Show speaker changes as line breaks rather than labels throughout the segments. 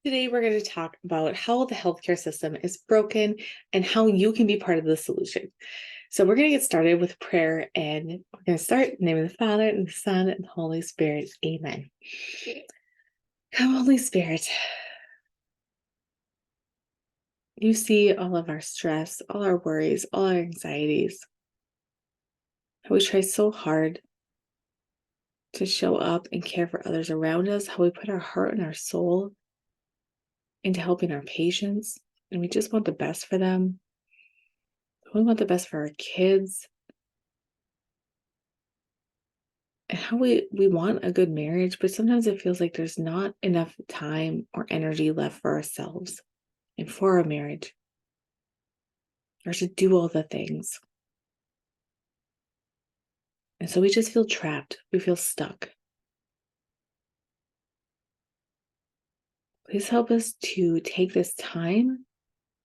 Today, we're going to talk about how the healthcare system is broken and how you can be part of the solution. So, we're going to get started with prayer, and we're going to start in the name of the Father, and the Son, and the Holy Spirit. Amen. Come, Holy Spirit. You see all of our stress, all our worries, all our anxieties. How we try so hard to show up and care for others around us, how we put our heart and our soul into helping our patients, and we just want the best for them. We want the best for our kids. And how we want a good marriage, but sometimes it feels like there's not enough time or energy left for ourselves and for our marriage, or to do all the things. And so we just feel trapped. We feel stuck. Please help us to take this time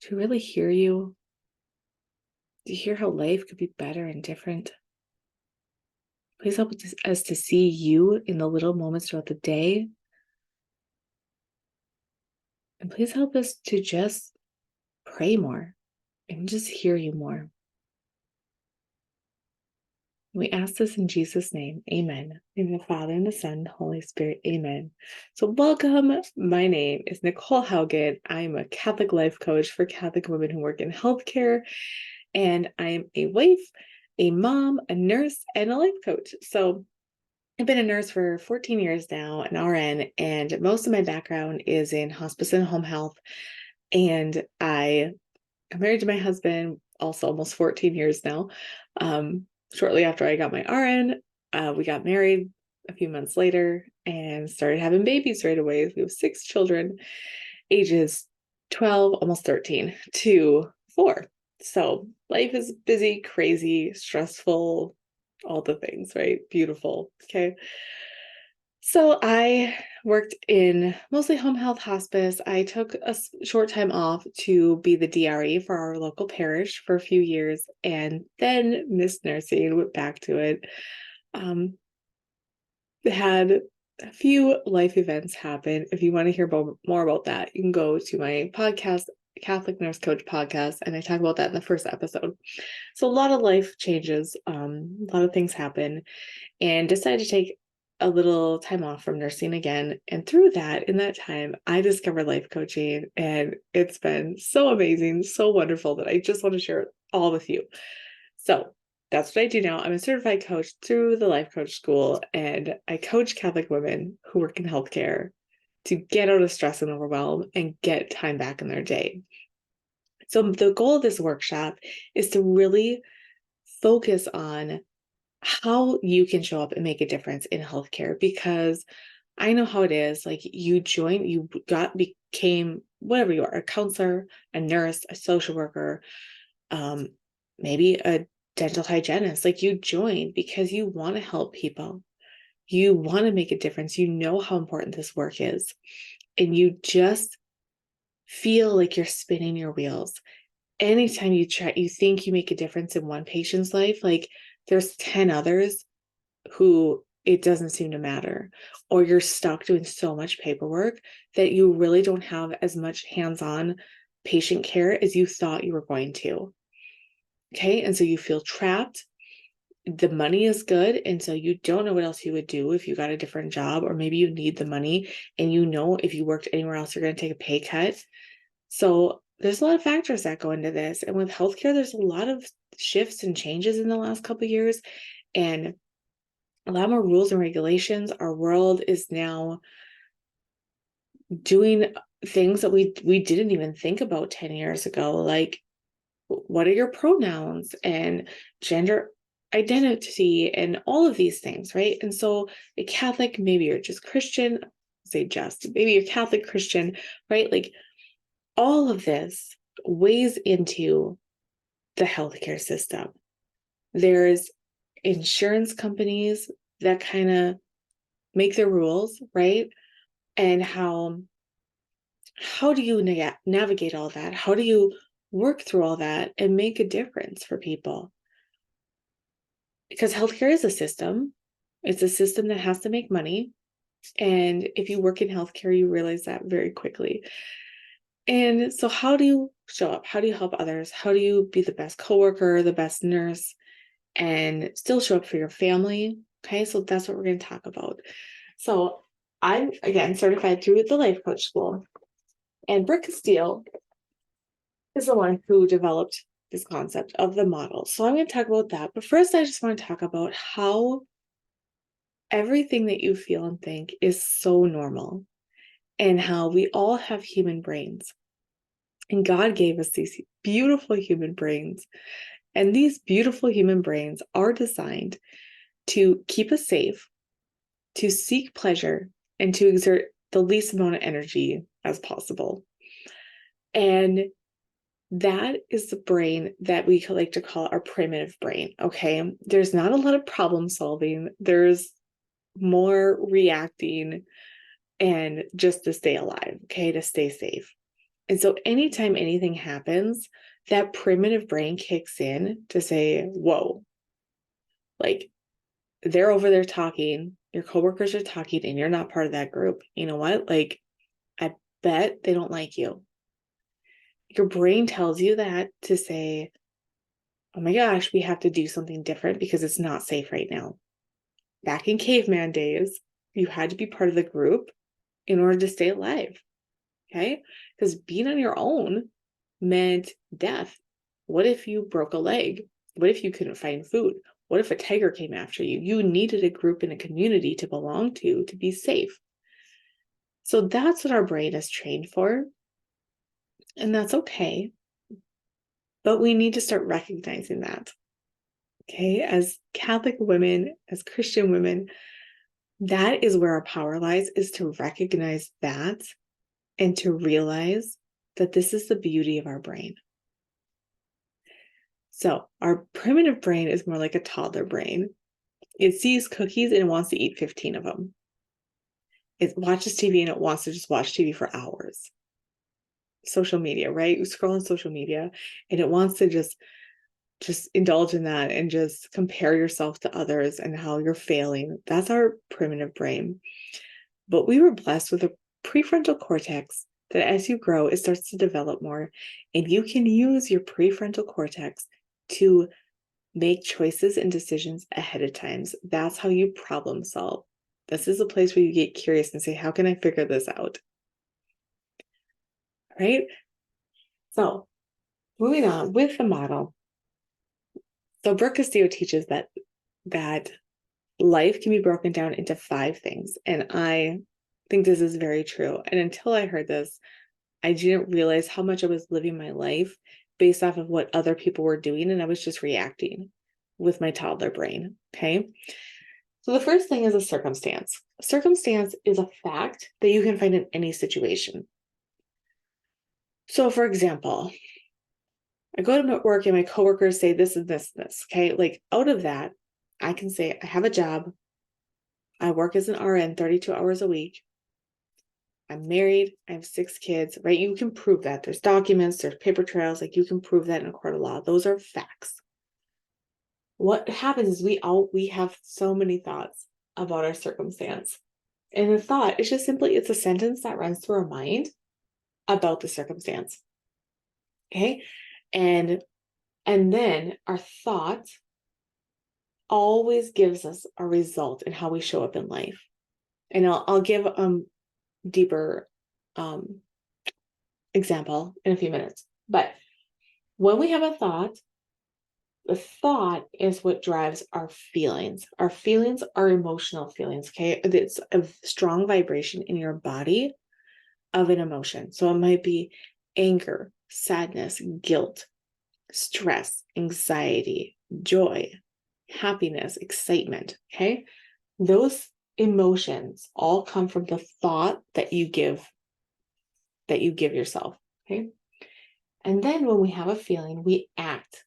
to really hear you, to hear how life could be better and different. Please help us to see you in the little moments throughout the day. And please help us to just pray more and just hear you more. We ask this in Jesus' name. Amen. In the Father, and the Son, and the Holy Spirit. Amen. So welcome. My name is Nicole Haugen. I'm a Catholic life coach for Catholic women who work in healthcare. And I'm a wife, a mom, a nurse, and a life coach. So I've been a nurse for 14 years now, an RN, and most of my background is in hospice and home health. And I am married to my husband also almost 14 years now. Shortly after I got my RN, we got married a few months later and started having babies right away. We have 6 children, ages 12, almost 13 to 4. So life is busy, crazy, stressful, all the things, right? Beautiful. Okay. So I worked in mostly home health hospice. I took a short time off to be the DRE for our local parish for a few years, and then missed nursing, went back to it. Had a few life events happen. If you want to hear more about that, you can go to my podcast, Catholic Nurse Coach podcast, and I talk about that in the first episode. So a lot of life changes, a lot of things happen, and decided to take a little time off from nursing again. And through that, in that time, I discovered life coaching, and it's been so amazing, so wonderful that I just want to share it all with you. So that's what I do now. I'm a certified coach through the Life Coach School, and I coach Catholic women who work in healthcare to get out of stress and overwhelm and get time back in their day. So the goal of this workshop is to really focus on how you can show up and make a difference in healthcare, because I know how it is. Like, you became whatever you are, a counselor, a nurse, a social worker, maybe a dental hygienist. Like, you joined because you want to help people. You want to make a difference. You know how important this work is. And you just feel like you're spinning your wheels. Anytime you think you make a difference in one patient's life, like, there's 10 others who it doesn't seem to matter, or you're stuck doing so much paperwork that you really don't have as much hands-on patient care as you thought you were going to. Okay. And so you feel trapped. The money is good, and so you don't know what else you would do if you got a different job, or maybe you need the money and if you worked anywhere else, you're going to take a pay cut. So there's a lot of factors that go into this. And with healthcare, there's a lot of shifts and changes in the last couple of years, and a lot more rules and regulations. Our world is now doing things that we didn't even think about 10 years ago, like, what are your pronouns and gender identity and all of these things, right? And so a Catholic, maybe you're just Christian, maybe you're Catholic Christian, right? Like, all of this weighs into the healthcare system. There's insurance companies that kind of make their rules, right? And how do you navigate all that? How do you work through all that and make a difference for people? Because healthcare is a system. It's a system that has to make money. And if you work in healthcare, you realize that very quickly. And so how do you show up? How do you help others? How do you be the best coworker, the best nurse, and still show up for your family? Okay, so that's what we're going to talk about. So I'm, again, certified through the Life Coach School. And Brooke Castillo is the one who developed this concept of the model. So I'm going to talk about that. But first, I just want to talk about how everything that you feel and think is so normal, and how we all have human brains. And God gave us these beautiful human brains. And these beautiful human brains are designed to keep us safe, to seek pleasure, and to exert the least amount of energy as possible. And that is the brain that we like to call our primitive brain. Okay. There's not a lot of problem solving. There's more reacting and just to stay alive. Okay. To stay safe. And so anytime anything happens, that primitive brain kicks in to say, whoa, like they're over there talking, your coworkers are talking, and you're not part of that group. You know what? Like, I bet they don't like you. Your brain tells you that to say, oh my gosh, we have to do something different because it's not safe right now. Back in caveman days, you had to be part of the group in order to stay alive. Okay? Because being on your own meant death. What if you broke a leg? What if you couldn't find food? What if a tiger came after you? You needed a group and a community to belong to be safe. So that's what our brain is trained for. And that's okay. But we need to start recognizing that. Okay, as Catholic women, as Christian women, that is where our power lies, is to recognize that and to realize that this is the beauty of our brain. So our primitive brain is more like a toddler brain. It sees cookies and it wants to eat 15 of them. It watches TV and it wants to just watch TV for hours. Social media, right? You scroll on social media and it wants to just indulge in that and just compare yourself to others and how you're failing. That's our primitive brain. But we were blessed with a prefrontal cortex that as you grow, it starts to develop more. And you can use your prefrontal cortex to make choices and decisions ahead of time. That's how you problem solve. This is a place where you get curious and say, how can I figure this out? Right? So moving on with the model. So Brooke Castillo teaches that life can be broken down into 5 things. And I think this is very true. And until I heard this, I didn't realize how much I was living my life based off of what other people were doing. And I was just reacting with my toddler brain. Okay. So the first thing is a circumstance. A circumstance is a fact that you can find in any situation. So for example, I go to work and my coworkers say this and this and this. Okay. Like out of that, I can say I have a job. I work as an RN 32 hours a week. I'm married. I have 6 kids, right? You can prove that. There's documents, there's paper trails. Like you can prove that in a court of law. Those are facts. What happens is we have so many thoughts about our circumstance. And the thought is just simply, it's a sentence that runs through our mind about the circumstance. Okay. And then our thought always gives us a result in how we show up in life. And I'll give deeper example in a few minutes. But when we have a thought, the thought is what drives our feelings. Our feelings are emotional feelings. Okay. It's a strong vibration in your body of an emotion. So it might be anger, sadness, guilt, stress, anxiety, joy, happiness, excitement. Okay. Those emotions all come from the thought that you give yourself. Okay. And then when we have a feeling, we act.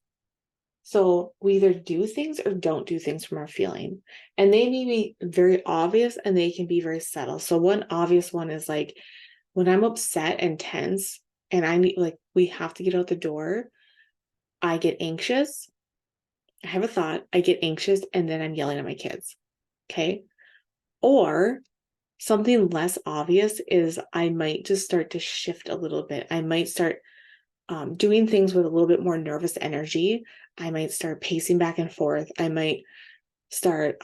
So we either do things or don't do things from our feeling. And they may be very obvious and they can be very subtle. So one obvious one is like when I'm upset and tense and I need, like, we have to get out the door, I get anxious. I have a thought, I get anxious, and then I'm yelling at my kids. Okay. Or Something less obvious is I might just start to shift a little bit. I might start doing things with a little bit more nervous energy. I might start pacing back and forth. I might start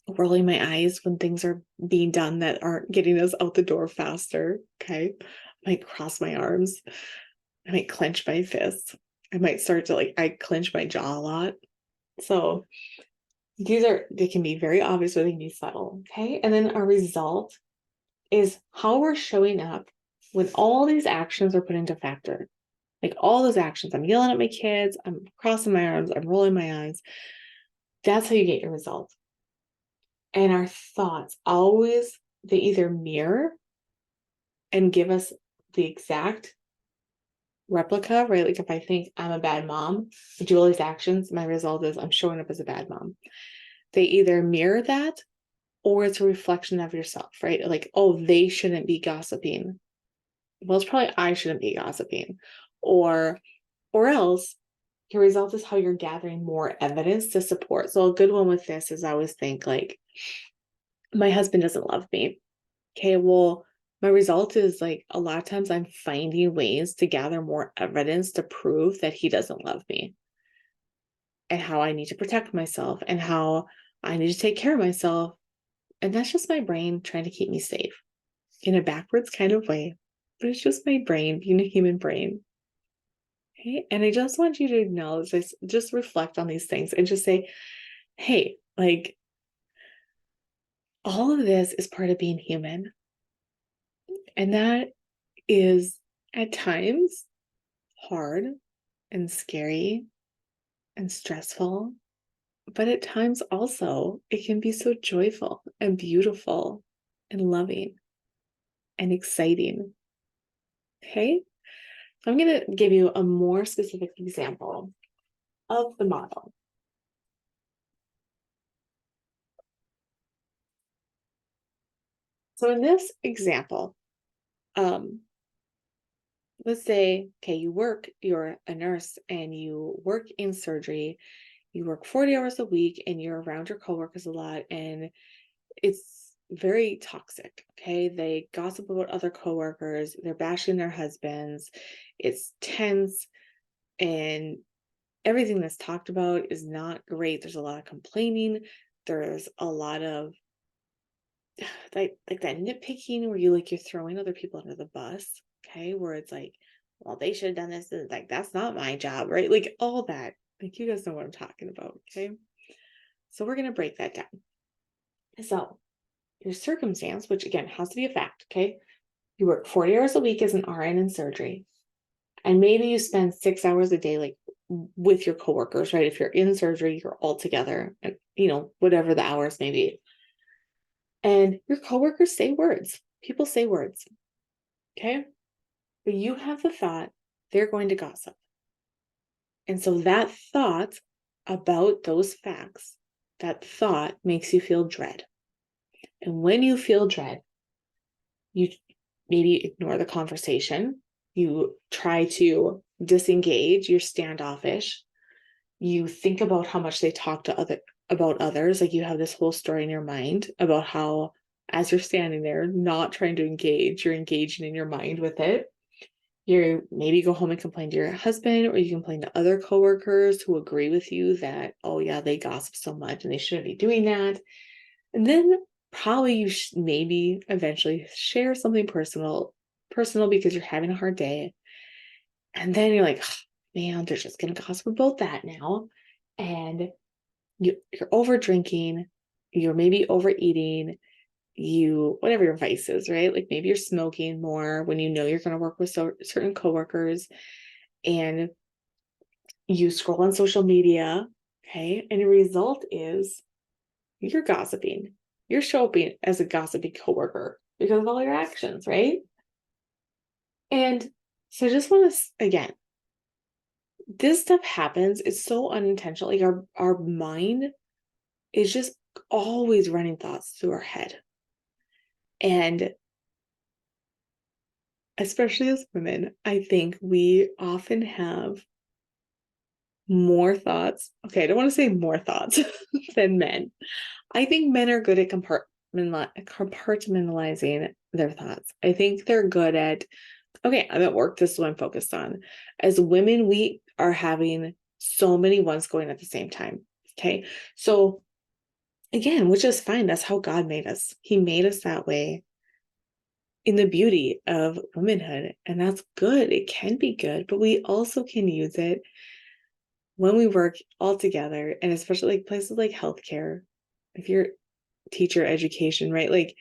rolling my eyes when things are being done that aren't getting us out the door faster. Okay. I might cross my arms. I might clench my fists. I might start to I clench my jaw a lot. So they can be very obvious or they can be subtle. Okay. And then our result is how we're showing up when all these actions are put into factor. Like all those actions, I'm yelling at my kids, I'm crossing my arms, I'm rolling my eyes. That's how you get your result. And our thoughts always, they either mirror and give us the exact replica, right? Like if I think I'm a bad mom, I do all these actions, my result is I'm showing up as a bad mom. They either mirror that or it's a reflection of yourself, right? Like, oh, they shouldn't be gossiping. Well, it's probably I shouldn't be gossiping. Or else your result is how you're gathering more evidence to support. So a good one with this is I always think like, my husband doesn't love me. Okay, well, my result is like a lot of times I'm finding ways to gather more evidence to prove that he doesn't love me and how I need to protect myself and how I need to take care of myself. And that's just my brain trying to keep me safe in a backwards kind of way. But it's just my brain being a human brain. Okay. And I just want you to acknowledge this, just reflect on these things and just say, hey, like all of this is part of being human. And that is at times hard and scary and stressful, but at times also it can be so joyful and beautiful and loving and exciting. Okay, so I'm going to give you a more specific example of the model. So in this example, let's say, okay, you're a nurse and you work in surgery, you work 40 hours a week and you're around your coworkers a lot and it's very toxic. Okay. They gossip about other coworkers, they're bashing their husbands, it's tense, and everything that's talked about is not great. There's a lot of complaining, there's a lot of like that nitpicking where you're throwing other people under the bus. Okay, where it's like, well, they should have done this, and like that's not my job, right? Like all that. Like you guys know what I'm talking about. Okay, so we're gonna break that down. So your circumstance, which again has to be a fact, okay? You work 40 hours a week as an RN in surgery, and maybe you spend 6 hours a day, like with your coworkers, right? If you're in surgery, you're all together, and whatever the hours may be. And your coworkers say words. People say words, okay? But you have the thought they're going to gossip. And so that thought about those facts, that thought makes you feel dread. And when you feel dread, you maybe ignore the conversation. You try to disengage, you're standoffish. You think about how much they talk about others. Like you have this whole story in your mind about how, as you're standing there, not trying to engage, you're engaging in your mind with it. You maybe go home and complain to your husband, or you complain to other coworkers who agree with you that, oh yeah, they gossip so much and they shouldn't be doing that. And then probably you maybe eventually share something personal because you're having a hard day. And then you're like, oh, man, they're just going to gossip about that now. And you're over drinking, you're maybe overeating, whatever your vice is, right? Like maybe you're smoking more when you know you're going to work with certain coworkers, and you scroll on social media. Okay. And the result is you're gossiping. You're showing up as a gossipy coworker because of all your actions, right? And so I just want to, again, this stuff happens. It's so unintentional. Like our mind is just always running thoughts through our head. And especially as women, I think we often have more thoughts. Okay, I don't want to say more thoughts than men. I think men are good at compartmentalizing their thoughts. I think they're good at, okay, I'm at work, this is what I'm focused on. As women, we are having so many ones going at the same time. Okay. So again, which is fine. That's how God made us. He made us that way in the beauty of womanhood. And that's good. It can be good, but we also can use it when we work all together, and especially like places like healthcare, if you're teacher education, right? Like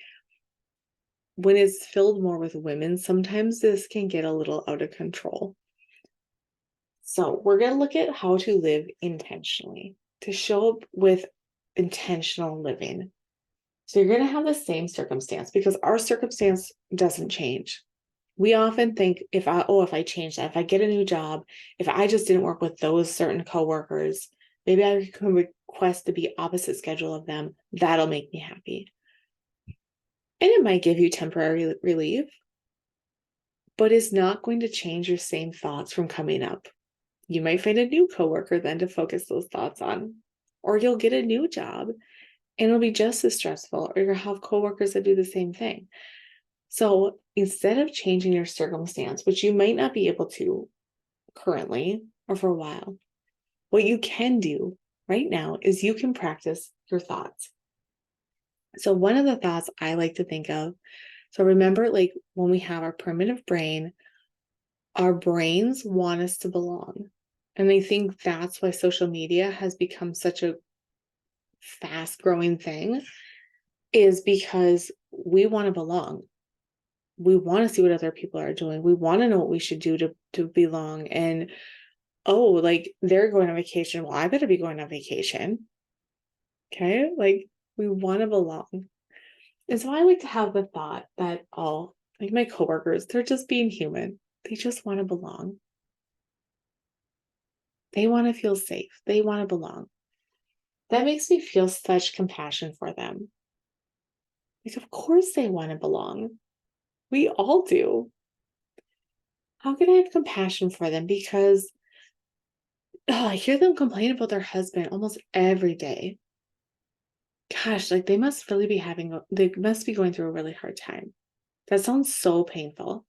when it's filled more with women, sometimes this can get a little out of control. So we're going to look at how to live intentionally, to show up with intentional living. So you're going to have the same circumstance because our circumstance doesn't change. We often think if I change that, if I get a new job, if I just didn't work with those certain coworkers, maybe I can request to be opposite schedule of them. That'll make me happy. And it might give you temporary relief, but it's not going to change your same thoughts from coming up. You might find a new coworker then to focus those thoughts on, or you'll get a new job and it'll be just as stressful, or you'll have coworkers that do the same thing. So instead of changing your circumstance, which you might not be able to currently or for a while, what you can do right now is you can practice your thoughts. So one of the thoughts I like to think of, so remember, like when we have our primitive brain, our brains want us to belong. And I think that's why social media has become such a fast growing thing, is because we want to belong. We want to see what other people are doing. We want to know what we should do to belong. And oh, like they're going on vacation. Well, I better be going on vacation. Okay. Like we want to belong. And so I like to have the thought that all like my coworkers, they're just being human. They just want to belong. They want to feel safe. They want to belong. That makes me feel such compassion for them. Like, of course they want to belong. We all do. How can I have compassion for them? Because I hear them complain about their husband almost every day. Gosh, like they must really be they must be going through a really hard time. That sounds so painful.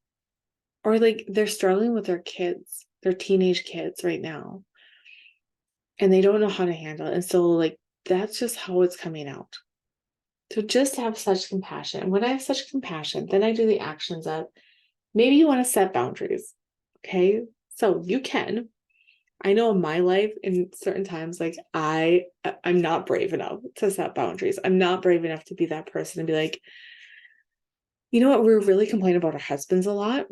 Or like they're struggling with their kids, their teenage kids right now, and they don't know how to handle it. And so, like, that's just how it's coming out. So just have such compassion. And when I have such compassion, then I do the actions of maybe you want to set boundaries. Okay. So you can. I know in my life, in certain times, like I'm not brave enough to set boundaries. I'm not brave enough to be that person and be like, you know what, we're really complaining about our husbands a lot.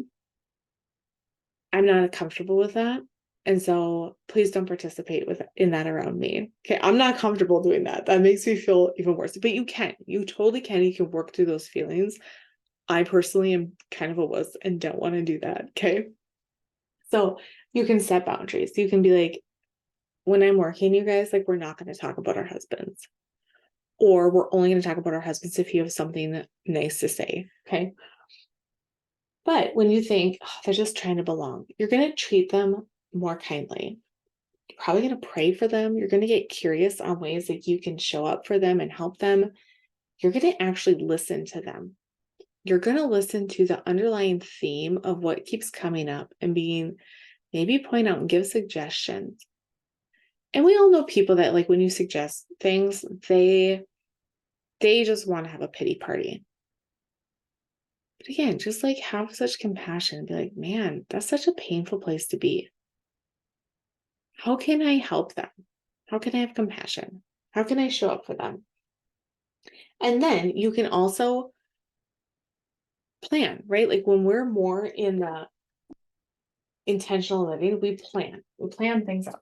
I'm not comfortable with that. And so please don't participate in that around me. Okay. I'm not comfortable doing that. That makes me feel even worse. But you totally can. You can work through those feelings. I personally am kind of a wuss and don't want to do that. Okay. So you can set boundaries. You can be like, when I'm working, you guys, like, we're not going to talk about our husbands, or we're only going to talk about our husbands if you have something nice to say. Okay. But when you think, oh, they're just trying to belong, you're going to treat them more kindly. You're probably going to pray for them. You're going to get curious on ways that you can show up for them and help them. You're going to actually listen to them. You're going to listen to the underlying theme of what keeps coming up and maybe point out and give suggestions. And we all know people that, like, when you suggest things, they just want to have a pity party. But again, just like have such compassion and be like, man, that's such a painful place to be. How can I help them? How can I have compassion? How can I show up for them? And then you can also plan, right? Like when we're more in the intentional living, we plan things out.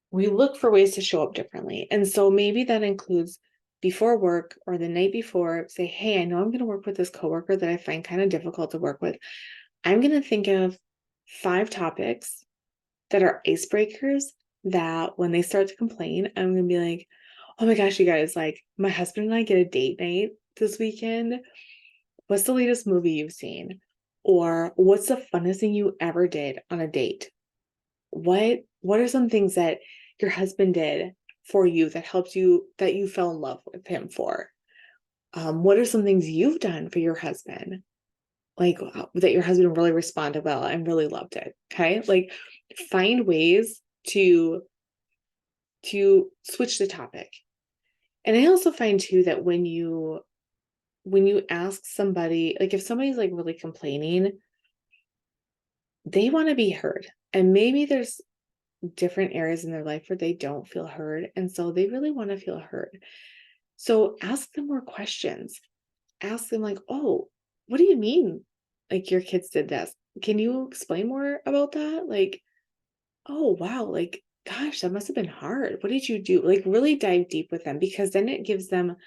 We look for ways to show up differently. And so maybe that includes before work or the night before, say, hey, I know I'm going to work with this coworker that I find kind of difficult to work with. I'm going to think of 5 topics that are icebreakers that when they start to complain, I'm going to be like, oh my gosh, you guys, like my husband and I get a date night this weekend. What's the latest movie you've seen? Or what's the funnest thing you ever did on a date? What are some things that your husband did for you that helped you, that you fell in love with him for? What are some things you've done for your husband? Like that your husband really responded well and really loved it. Okay. Like find ways to switch the topic. And I also find too that when you ask somebody, like if somebody's like really complaining, they want to be heard. And maybe there's different areas in their life where they don't feel heard. And so they really want to feel heard. So ask them more questions. Ask them like, oh, what do you mean? Like your kids did this. Can you explain more about that? Like, oh, wow. Like, gosh, that must have been hard. What did you do? Like really dive deep with them, because then it gives them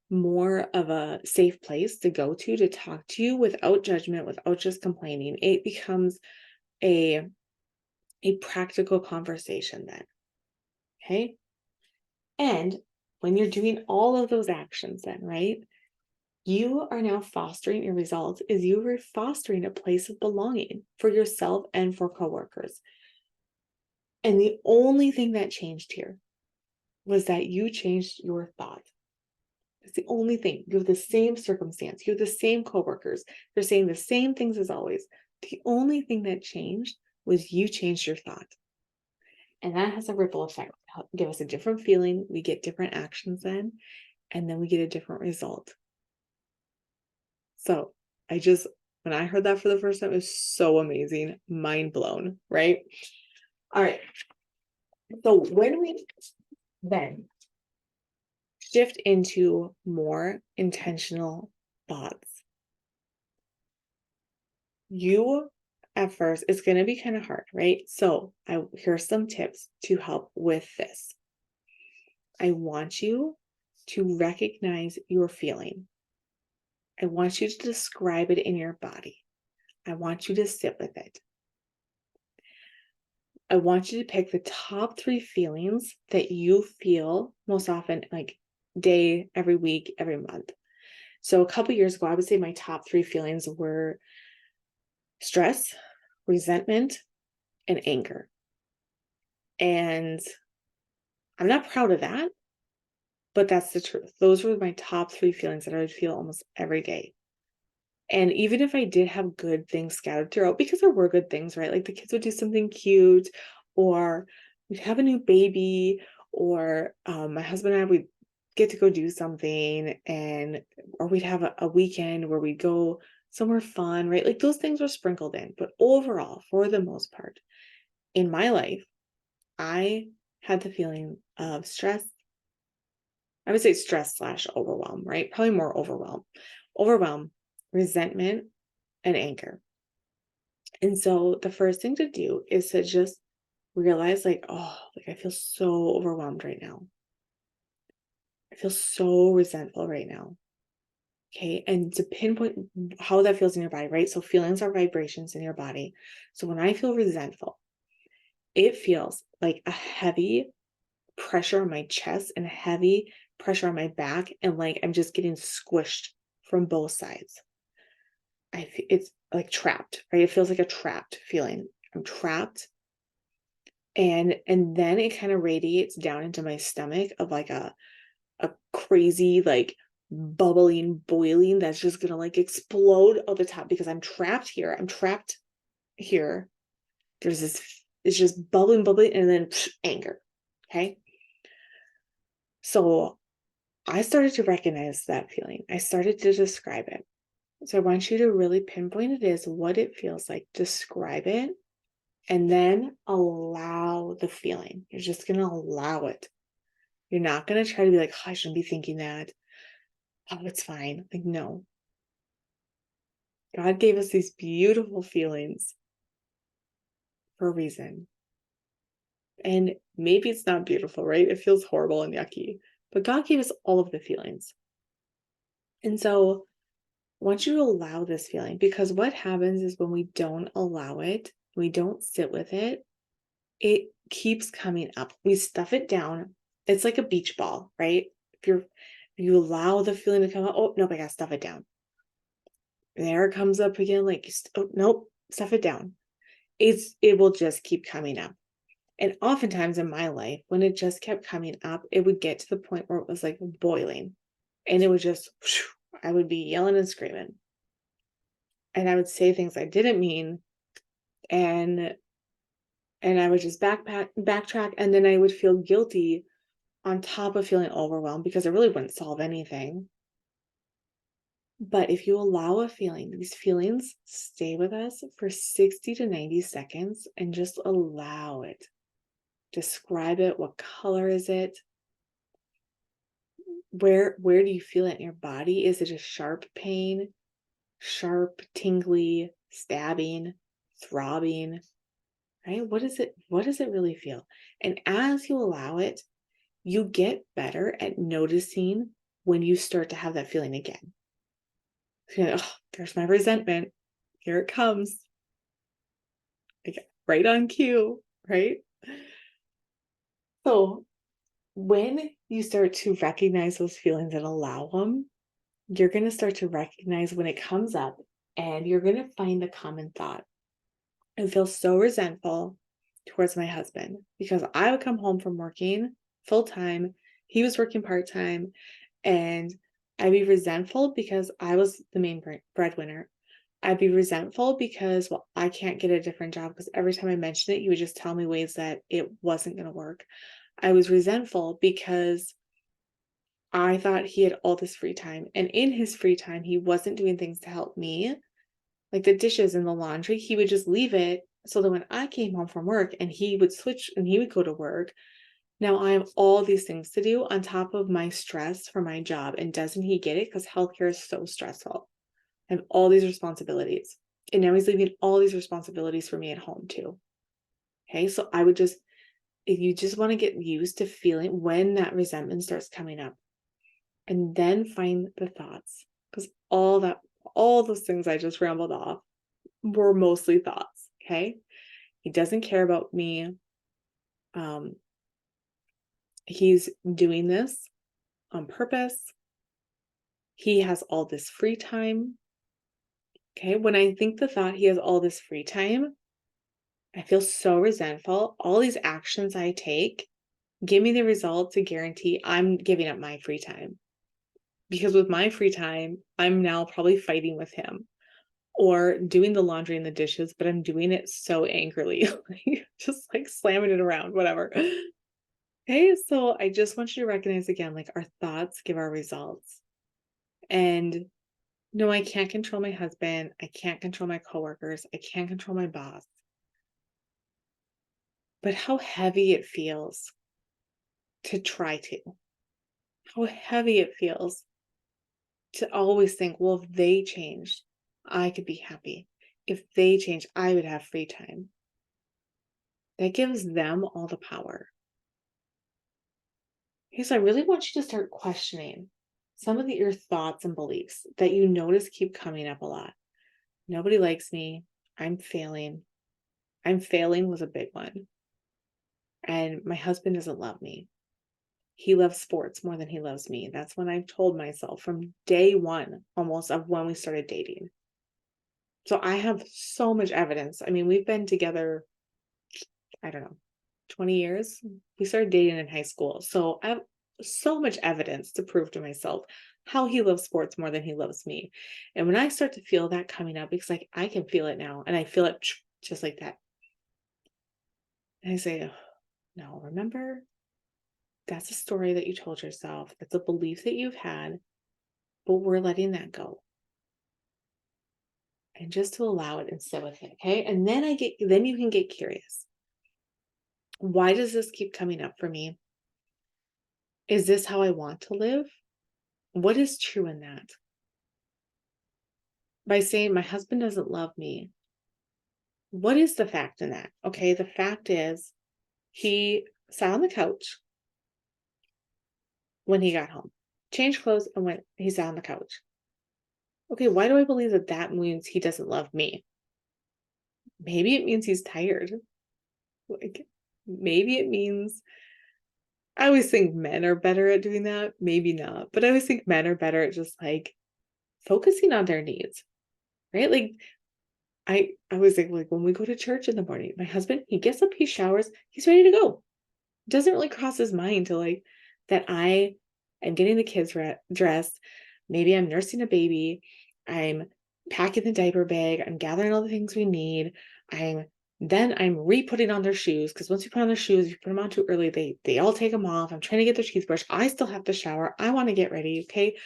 more of a safe place to go to talk to you without judgment, without just complaining. It becomes a practical conversation then. Okay. And when you're doing all of those actions then, right? You are now fostering your results is you were fostering a place of belonging for yourself and for coworkers. And the only thing that changed here was that you changed your thought. It's the only thing. You have the same circumstance. You have the same coworkers. They're saying the same things as always. The only thing that changed was you changed your thought. And that has a ripple effect. Give us a different feeling. We get different actions then, and then we get a different result. So when I heard that for the first time, it was so amazing, mind blown, right? All right. So when we then shift into more intentional thoughts, you at first, it's going to be kind of hard, right? So here's some tips to help with this. I want you to recognize your feeling. I want you to describe it in your body. I want you to sit with it. I want you to pick the top 3 feelings that you feel most often, like day, every week, every month. So a couple years ago, I would say my top 3 feelings were stress, resentment, and anger. And I'm not proud of that, but that's the truth. Those were my top 3 feelings that I would feel almost every day. And even if I did have good things scattered throughout, because there were good things, right? Like the kids would do something cute, or we'd have a new baby, or my husband and I would get to go do something, or we'd have a weekend where we'd go somewhere fun, right? Like those things were sprinkled in. But overall, for the most part, in my life, I had the feeling of stress. I would say stress / overwhelm, right? Probably more overwhelm, resentment, and anger. And so the first thing to do is to just realize like, oh, like I feel so overwhelmed right now. I feel so resentful right now. Okay. And to pinpoint how that feels in your body, right? So feelings are vibrations in your body. So when I feel resentful, it feels like a heavy pressure on my chest and a heavy pressure on my back. And like I'm just getting squished from both sides. It's like trapped, right? It feels like a trapped feeling. I'm trapped. And then it kind of radiates down into my stomach of like a crazy like bubbling, boiling that's just gonna like explode out the top because I'm trapped here. I'm trapped here. There's this, it's just bubbling, and then anger. Okay. So I started to recognize that feeling. I started to describe it. So I want you to really pinpoint it as what it feels like. Describe it. And then allow the feeling. You're just going to allow it. You're not going to try to be like, oh, I shouldn't be thinking that. Oh, it's fine. Like, no. God gave us these beautiful feelings for a reason. And maybe it's not beautiful, right? It feels horrible and yucky. But God gave us all of the feelings. And so I want you to allow this feeling, because what happens is when we don't allow it, we don't sit with it, it keeps coming up. We stuff it down. It's like a beach ball, right? If you allow the feeling to come up, oh, nope, I gotta stuff it down. There it comes up again, like, oh, nope, stuff it down. It will just keep coming up. And oftentimes in my life, when it just kept coming up, it would get to the point where it was like boiling. And it would just, I would be yelling and screaming. And I would say things I didn't mean. And I would just backtrack. And then I would feel guilty on top of feeling overwhelmed because it really wouldn't solve anything. But if you allow a feeling, these feelings stay with us for 60 to 90 seconds and just allow it. Describe it. What color is it? Where do you feel it in your body? Is it a sharp pain? Sharp, tingly, stabbing, throbbing, right? What does it really feel? And as you allow it, you get better at noticing when you start to have that feeling again. So you're like, oh, there's my resentment. Here it comes. Like, right on cue, right? So when you start to recognize those feelings and allow them, you're going to start to recognize when it comes up and you're going to find the common thought. I feel so resentful towards my husband because I would come home from working full time. He was working part time, and I'd be resentful because I was the main breadwinner. I'd be resentful because, well, I can't get a different job because every time I mentioned it, he would just tell me ways that it wasn't going to work. I was resentful because I thought he had all this free time, and in his free time, he wasn't doing things to help me, like the dishes and the laundry. He would just leave it so that when I came home from work and he would switch and he would go to work, now I have all these things to do on top of my stress for my job. And doesn't he get it? Because healthcare is so stressful. I have all these responsibilities. And now he's leaving all these responsibilities for me at home too. Okay. So I would just, if you just want to get used to feeling when that resentment starts coming up, and then find the thoughts. Because all those things I just rambled off were mostly thoughts. Okay. He doesn't care about me. He's doing this on purpose. He has all this free time. Okay. When I think the thought he has all this free time, I feel so resentful. All these actions I take give me the result to guarantee I'm giving up my free time. Because with my free time, I'm now probably fighting with him or doing the laundry and the dishes, but I'm doing it so angrily, just like slamming it around, whatever. Okay, so I just want you to recognize again, like our thoughts give our results. And no, I can't control my husband. I can't control my coworkers. I can't control my boss. But how heavy it feels to try to, how heavy it feels to always think, well, if they changed, I could be happy. If they change, I would have free time. That gives them all the power. Okay, so I really want you to start questioning some of your thoughts and beliefs that you notice keep coming up a lot. Nobody likes me. I'm failing. I'm failing was a big one. And my husband doesn't love me. He loves sports more than he loves me. That's when I've told myself from day one, almost, of when we started dating. So I have so much evidence. I mean, we've been together, I don't know, 20 years. We started dating in high school. So I have so much evidence to prove to myself how he loves sports more than he loves me. And when I start to feel that coming up, because like I can feel it now and I feel it just like that. And I say, oh, no, remember, that's a story that you told yourself. That's a belief that you've had, but we're letting that go. And just to allow it and sit with it. Okay. And then you can get curious. Why does this keep coming up for me? Is this how I want to live? What is true in that? By saying my husband doesn't love me, what is the fact in that? Okay, the fact is he sat on the couch when he got home, changed clothes, and he sat on the couch. Okay, why do I believe that that means he doesn't love me? Maybe it means he's tired. Like, maybe it means, I always think men are better at doing that. Maybe not, but I always think men are better at just like focusing on their needs, right? Like I was like when we go to church in the morning, my husband, he gets up, he showers, he's ready to go. It doesn't really cross his mind to like that I I'm getting the kids dressed. Maybe I'm nursing a baby. I'm packing the diaper bag. I'm gathering all the things we need. I'm re-putting on their shoes, because once you put on their shoes, if you put them on too early, they all take them off. I'm trying to get their teeth brushed. I still have to shower. I want to get ready. Okay.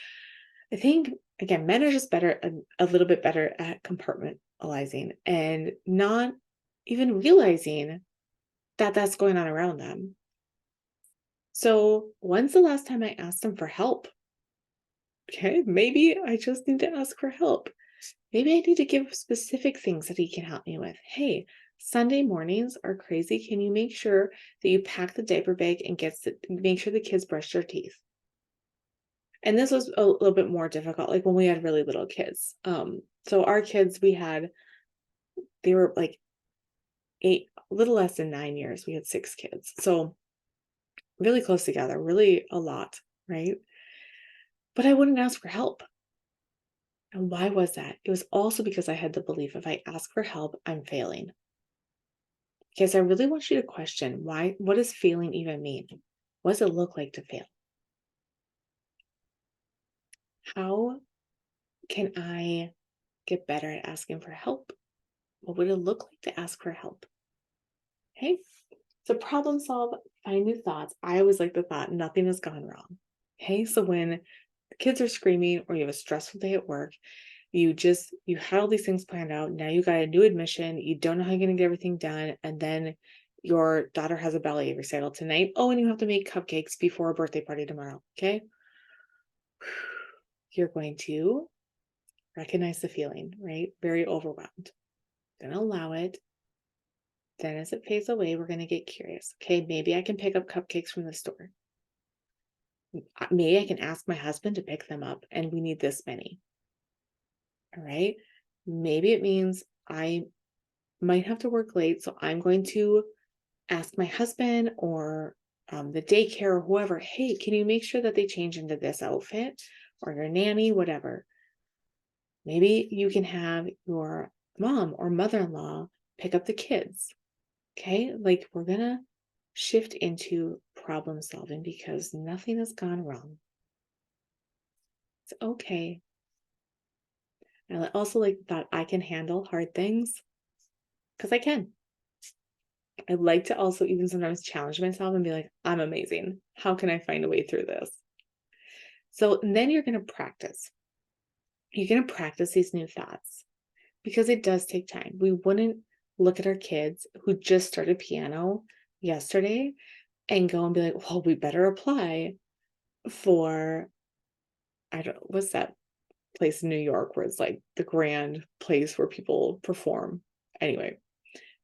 I think, again, men are just better, a little bit better at compartmentalizing and not even realizing that that's going on around them. So when's the last time I asked them for help? Okay, maybe I just need to ask for help. Maybe I need to give specific things that he can help me with. Hey, Sunday mornings are crazy. Can you make sure that you pack the diaper bag and make sure the kids brush their teeth? And this was a little bit more difficult, like when we had really little kids. So our kids, they were like a little less than 9 years. We had 6 kids. So really close together, really a lot, right? But I wouldn't ask for help. And why was that? It was also because I had the belief if I ask for help, I'm failing. Because I really want you to question what does failing even mean? What does it look like to fail? How can I get better at asking for help? What would it look like to ask for help? Okay. So problem solve, find new thoughts. I always like the thought, nothing has gone wrong. Okay. So when the kids are screaming or you have a stressful day at work, you had all these things planned out. Now you got a new admission. You don't know how you're going to get everything done. And then your daughter has a ballet recital tonight. Oh, and you have to make cupcakes before a birthday party tomorrow. Okay. You're going to recognize the feeling, right? Very overwhelmed. Then allow it. Then as it fades away, we're going to get curious. Okay, maybe I can pick up cupcakes from the store. Maybe I can ask my husband to pick them up, and we need this many. All right. Maybe it means I might have to work late, so I'm going to ask my husband or the daycare or whoever, hey, can you make sure that they change into this outfit, or your nanny, whatever. Maybe you can have your mom or mother-in-law pick up the kids. Okay, like we're gonna shift into problem solving because nothing has gone wrong. It's okay. And I also like that I can handle hard things because I can. I like to also even sometimes challenge myself and be like, I'm amazing. How can I find a way through this? So then you're going to practice. You're going to practice these new thoughts because it does take time. We wouldn't look at our kids who just started piano yesterday and go and be like, well, we better apply for, I don't, what's that place in New York where it's like the grand place where people perform. Anyway,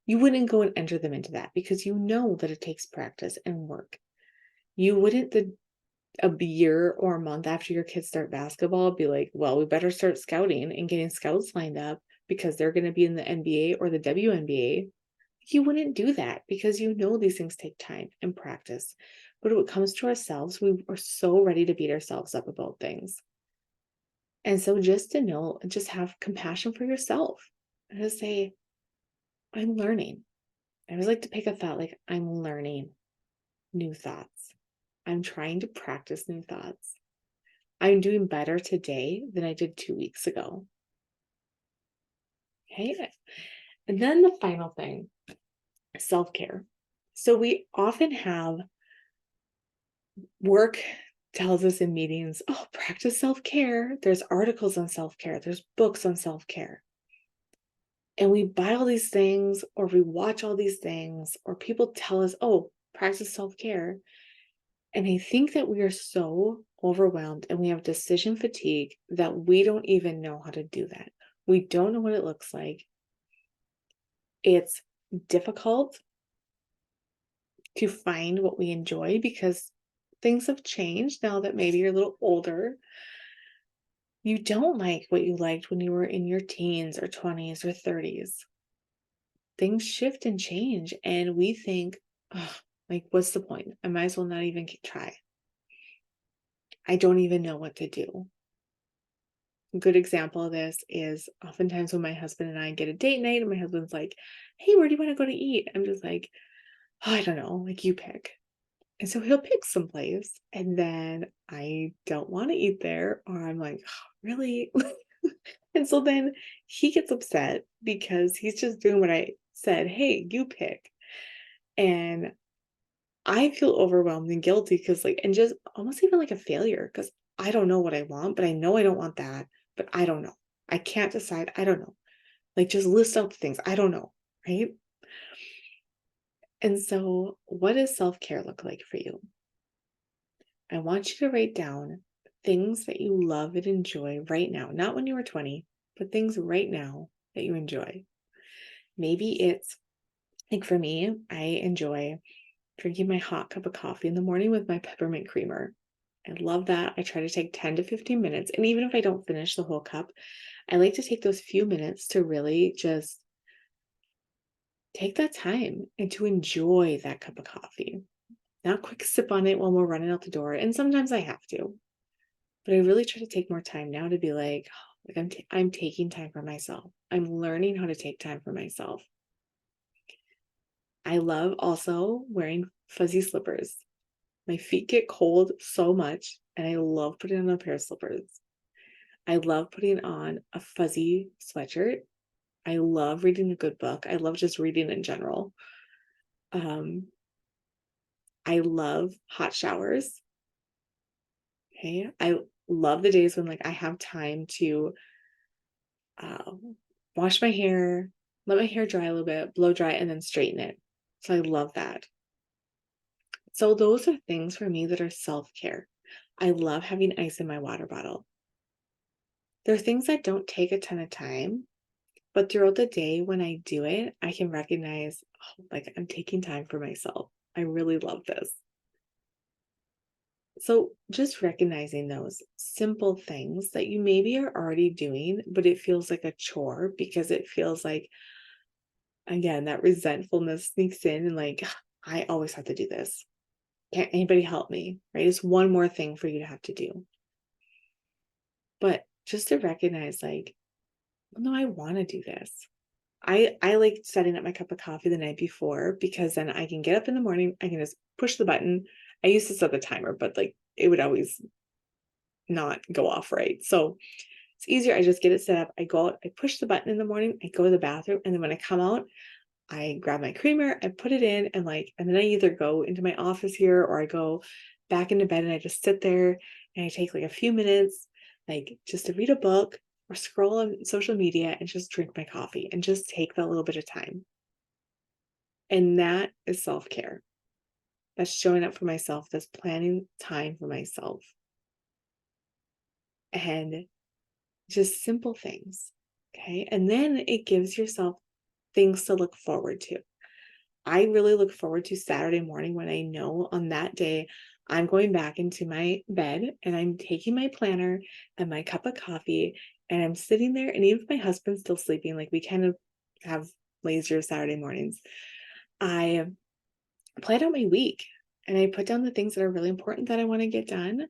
you wouldn't go and enter them into that because you know that it takes practice and work. You wouldn't a year or a month after your kids start basketball be like, well, we better start scouting and getting scouts lined up because they're going to be in the NBA or the WNBA. You wouldn't do that because you know these things take time and practice. But when it comes to ourselves, we are so ready to beat ourselves up about things. And so just to know, just have compassion for yourself and just say, I'm learning. I always like to pick a thought like, I'm learning new thoughts. I'm trying to practice new thoughts. I'm doing better today than I did 2 weeks ago. Okay. And then the final thing, self-care. So we often have work tells us in meetings, oh, practice self-care. There's articles on self-care. There's books on self-care. And we buy all these things or we watch all these things or people tell us, oh, practice self-care. And I think that we are so overwhelmed and we have decision fatigue that we don't even know how to do that. We don't know what it looks like. It's difficult to find what we enjoy because things have changed now that maybe you're a little older. You don't like what you liked when you were in your teens or 20s or 30s. Things shift and change, and we think, oh, like, what's the point? I might as well not even try. I don't even know what to do. A good example of this is oftentimes when my husband and I get a date night and my husband's like, hey, where do you want to go to eat? I'm just like, oh, I don't know, like you pick. And so he'll pick some place, and then I don't want to eat there, or I'm like, "Oh, really?" And so then he gets upset because he's just doing what I said, "Hey, you pick." And I feel overwhelmed and guilty because, like, and just almost even like a failure because I don't know what I want, but I know I don't want that, but I don't know. I can't decide. I don't know. Like, just list out the things. I don't know. Right. And so, what does self care look like for you? I want you to write down things that you love and enjoy right now, not when you were 20, but things right now that you enjoy. Maybe it's like for me, I enjoy drinking my hot cup of coffee in the morning with my peppermint creamer. I love that. I try to take 10 to 15 minutes. And even if I don't finish the whole cup, I like to take those few minutes to really just take that time and to enjoy that cup of coffee. Not quick sip on it while we're running out the door. And sometimes I have to. But I really try to take more time now to be like, I'm taking time for myself. I'm learning how to take time for myself. I love also wearing fuzzy slippers. My feet get cold so much, and I love putting on a pair of slippers. I love putting on a fuzzy sweatshirt. I love reading a good book. I love just reading in general. Um, I love hot showers. Okay. I love the days when like I have time to wash my hair, let my hair dry a little bit, blow dry, and then straighten it. So I love that. So those are things for me that are self-care. I love having ice in my water bottle. There are things that don't take a ton of time, but throughout the day when I do it, I can recognize, oh, like I'm taking time for myself. I really love this. So just recognizing those simple things that you maybe are already doing, but it feels like a chore because it feels like, again, that resentfulness sneaks in and like, I always have to do this. Can't anybody help me? Right? It's one more thing for you to have to do. But just to recognize, like, well, no, I want to do this. I like setting up my cup of coffee the night before because then I can get up in the morning, I can just push the button. I used to set the timer, but like it would always not go off right. So it's easier. I just get it set up. I go out, I push the button in the morning, I go to the bathroom, and then when I come out, I grab my creamer, I put it in, and then I either go into my office here or I go back into bed and I just sit there and I take like a few minutes, like just to read a book or scroll on social media and just drink my coffee and just take that little bit of time. And that is self care. That's showing up for myself. That's planning time for myself. And just simple things. Okay. And then it gives yourself things to look forward to. I really look forward to Saturday morning when I know on that day I'm going back into my bed and I'm taking my planner and my cup of coffee and I'm sitting there. And even if my husband's still sleeping, like we kind of have lazier Saturday mornings, I plan out my week and I put down the things that are really important that I want to get done.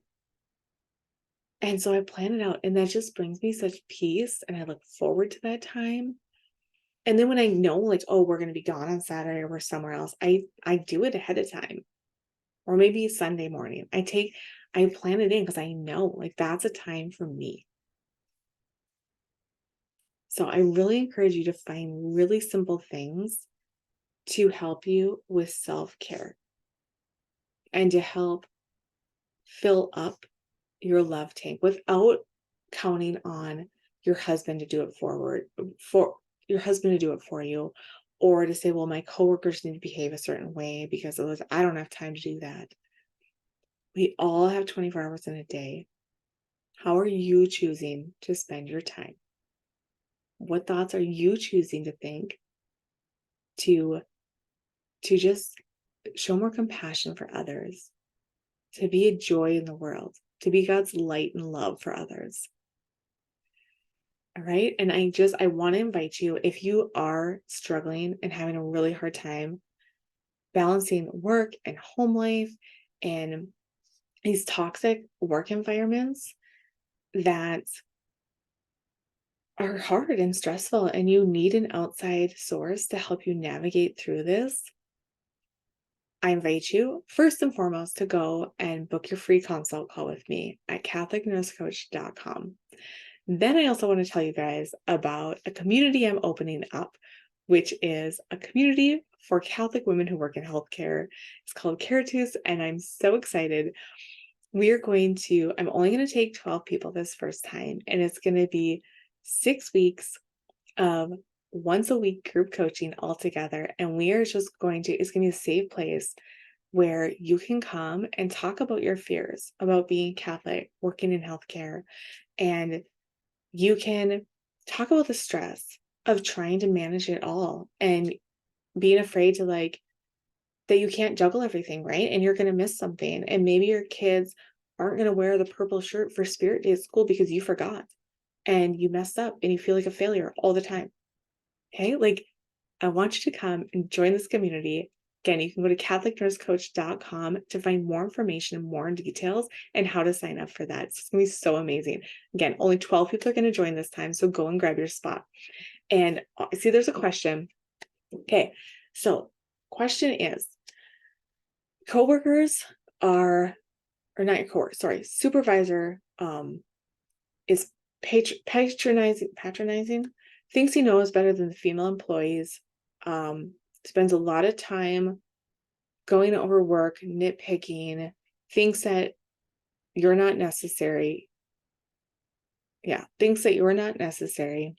And so I plan it out and that just brings me such peace and I look forward to that time. And then when I know like, oh, we're going to be gone on Saturday or we're somewhere else, I do it ahead of time. Or maybe Sunday morning. I plan it in because I know like that's a time for me. So I really encourage you to find really simple things to help you with self-care and to help fill up your love tank without counting on your husband to do it for your husband to do it for you, or to say, well, my coworkers need to behave a certain way because otherwise I don't have time to do that. We all have 24 hours in a day. How are you choosing to spend your time? What thoughts are you choosing to think to just show more compassion for others, to be a joy in the world, to be God's light and love for others? All right. And I want to invite you, if you are struggling and having a really hard time balancing work and home life and these toxic work environments that are hard and stressful, and you need an outside source to help you navigate through this, I invite you first and foremost to go and book your free consult call with me at catholicnursecoach.com. Then I also want to tell you guys about a community I'm opening up, which is a community for Catholic women who work in healthcare. It's called Caritas, and I'm so excited. I'm only going to take 12 people this first time, and it's going to be 6 weeks of once a week group coaching all together. And we are just it's going to be a safe place where you can come and talk about your fears about being Catholic, working in healthcare, and you can talk about the stress of trying to manage it all and being afraid to that you can't juggle everything, right? And you're going to miss something. And maybe your kids aren't going to wear the purple shirt for Spirit Day at school because you forgot and you messed up and you feel like a failure all the time. Okay. I want you to come and join this community. Again, you can go to CatholicNurseCoach.com to find more information and more details and how to sign up for that. It's going to be so amazing. Again, only 12 people are going to join this time, so go and grab your spot. And I see there's a question. Okay, so question is, coworkers are, or not your coworker, sorry, supervisor is patronizing, thinks he knows better than the female employees, spends a lot of time going over work, nitpicking, thinks that you're not necessary. Yeah, thinks that you're not necessary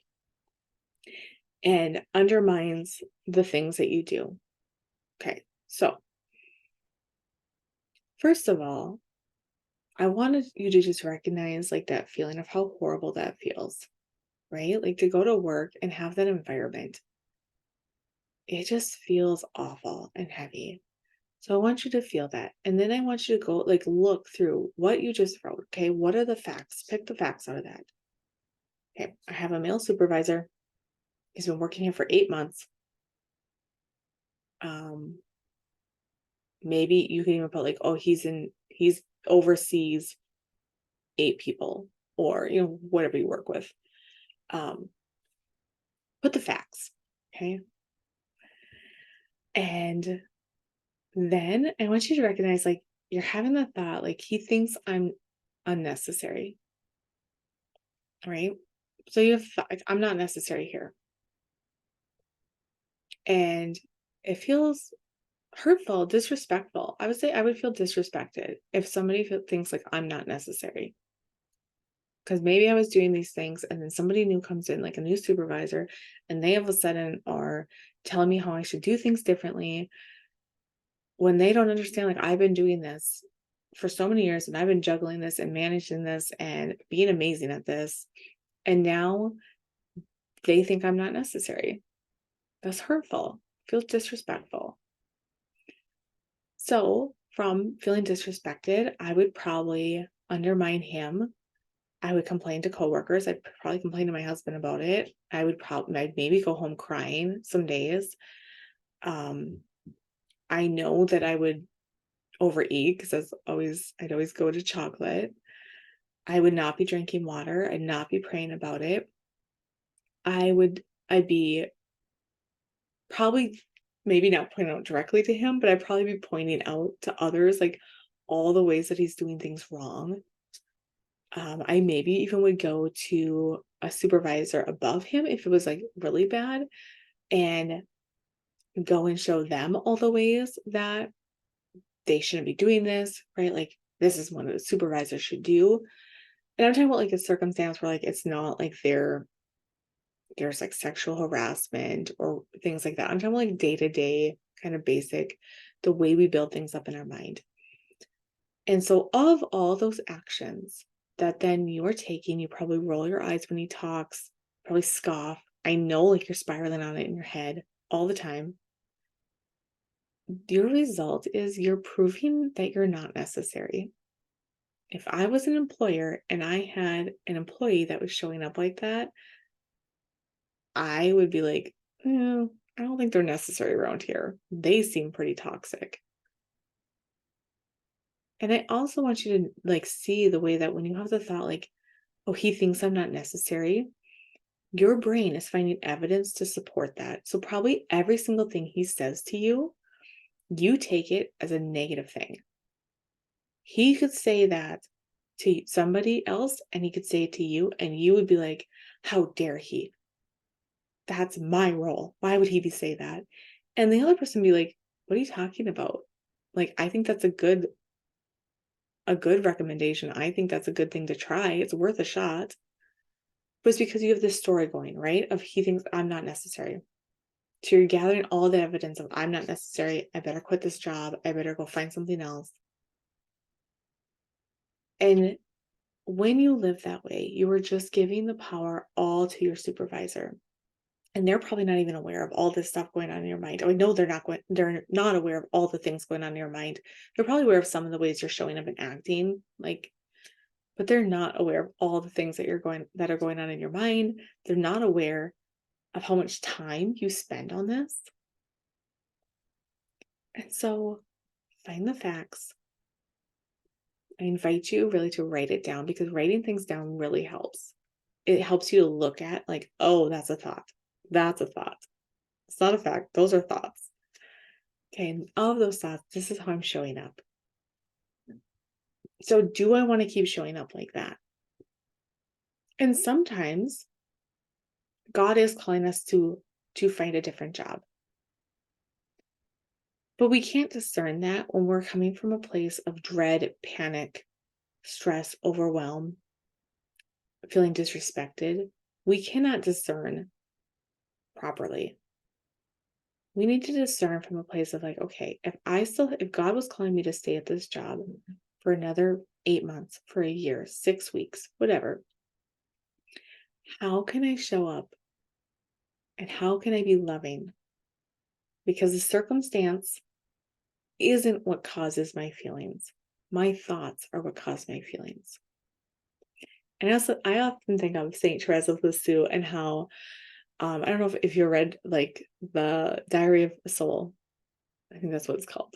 and undermines the things that you do. Okay, so first of all, I wanted you to just recognize that feeling of how horrible that feels, right? Like to go to work and have that environment. It just feels awful and heavy. So I want you to feel that. And then I want you to go look through what you just wrote. Okay. What are the facts? Pick the facts out of that. Okay. I have a male supervisor. He's been working here for 8 months. Maybe you can even put he's oversees 8 people or, whatever you work with. Put the facts. Okay. And then I want you to recognize you're having the thought he thinks I'm unnecessary. Right? So you have I'm not necessary here. And it feels hurtful, disrespectful. I would say I would feel disrespected if somebody thinks I'm not necessary. Because maybe I was doing these things and then somebody new comes in, like a new supervisor, and they all of a sudden are telling me how I should do things differently when they don't understand I've been doing this for so many years and I've been juggling this and managing this and being amazing at this. And now they think I'm not necessary. That's hurtful, feels disrespectful. So from feeling disrespected, I would probably undermine him. I would complain to coworkers. I'd probably complain to my husband about it. I'd maybe go home crying some days. I know that I would overeat because I'd always go to chocolate. I would not be drinking water. I'd not be praying about it. I'd be probably maybe not pointing out directly to him, but I'd probably be pointing out to others all the ways that he's doing things wrong. I maybe even would go to a supervisor above him if it was really bad and go and show them all the ways that they shouldn't be doing this, right? This is what a supervisor should do. And I'm talking about a circumstance where it's not there's sexual harassment or things like that. I'm talking about day-to-day kind of basic, the way we build things up in our mind. And so of all those actions that then you are taking, you probably roll your eyes when he talks, probably scoff. I know you're spiraling on it in your head all the time. Your result is you're proving that you're not necessary. If I was an employer and I had an employee that was showing up like that, I would be I don't think they're necessary around here. They seem pretty toxic. And I also want you to see the way that when you have the thought oh, he thinks I'm not necessary, your brain is finding evidence to support that. So probably every single thing he says to you you take it as a negative thing. He could say that to somebody else and he could say it to you, and you would be like, how dare he? That's my role. Why would he be say that? And the other person be like, what are you talking about? Like, I think that's a good recommendation. I think that's a good thing to try. It's worth a shot. But it's because you have this story going, right? Of he thinks I'm not necessary. So you're gathering all the evidence of I'm not necessary. I better quit this job. I better go find something else. And when you live that way, you are just giving the power all to your supervisor. And they're probably not even aware of all this stuff going on in your mind. I know they're not aware of all the things going on in your mind. They're probably aware of some of the ways you're showing up and acting, like, but they're not aware of all the things that are going on in your mind. They're not aware of how much time you spend on this. And so find the facts. I invite you really to write it down, because writing things down really helps. It helps you to look at, like, oh, that's a thought. That's a thought. It's not a fact. Those are thoughts. Okay, and of those thoughts, this is how I'm showing up. So do I want to keep showing up like that? And sometimes God is calling us to find a different job. But we can't discern that when we're coming from a place of dread, panic, stress, overwhelm, feeling disrespected. We cannot discern properly. We need to discern from a place of like, okay, if God was calling me to stay at this job for another 8 months, for a year, 6 weeks, whatever, how can I show up and how can I be loving? Because the circumstance isn't what causes my feelings. My thoughts are what cause my feelings. And I often think of Saint Teresa of Lisieux and how, I don't know if you read like the Diary of a Soul. I think that's what it's called.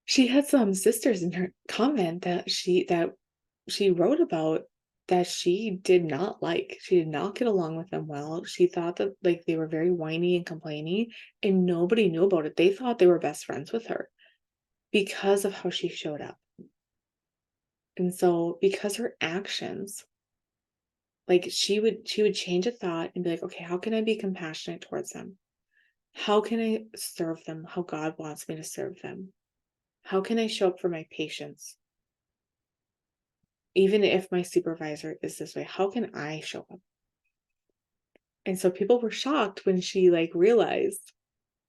She had some sisters in her convent that she wrote about, that she did not like. She did not get along with them well. She thought that like they were very whiny and complaining, and nobody knew about it. They thought they were best friends with her because of how she showed up. And so because her actions, like she would change a thought and be like, okay, how can I be compassionate towards them? How can I serve them how God wants me to serve them? How can I show up for my patients? Even if my supervisor is this way, how can I show up? And so people were shocked when she like realized,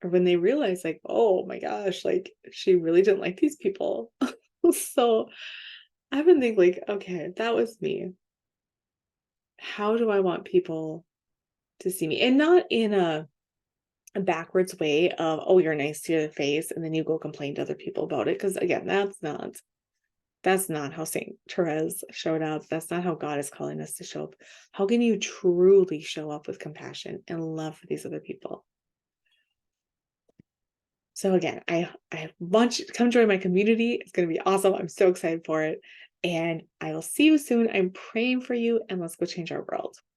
or when they realized, like, oh my gosh, like she really didn't like these people. So I've been thinking, like, okay, that was me. How do I want people to see me? And not in a backwards way of, oh, you're nice to your face and then you go complain to other people about it. Because again, that's not how Saint Therese showed up. That's not how God is calling us to show up. How can you truly show up with compassion and love for these other people? So again, I want you to come join my community. It's going to be awesome. I'm so excited for it. And I will see you soon. I'm praying for you, and let's go change our world.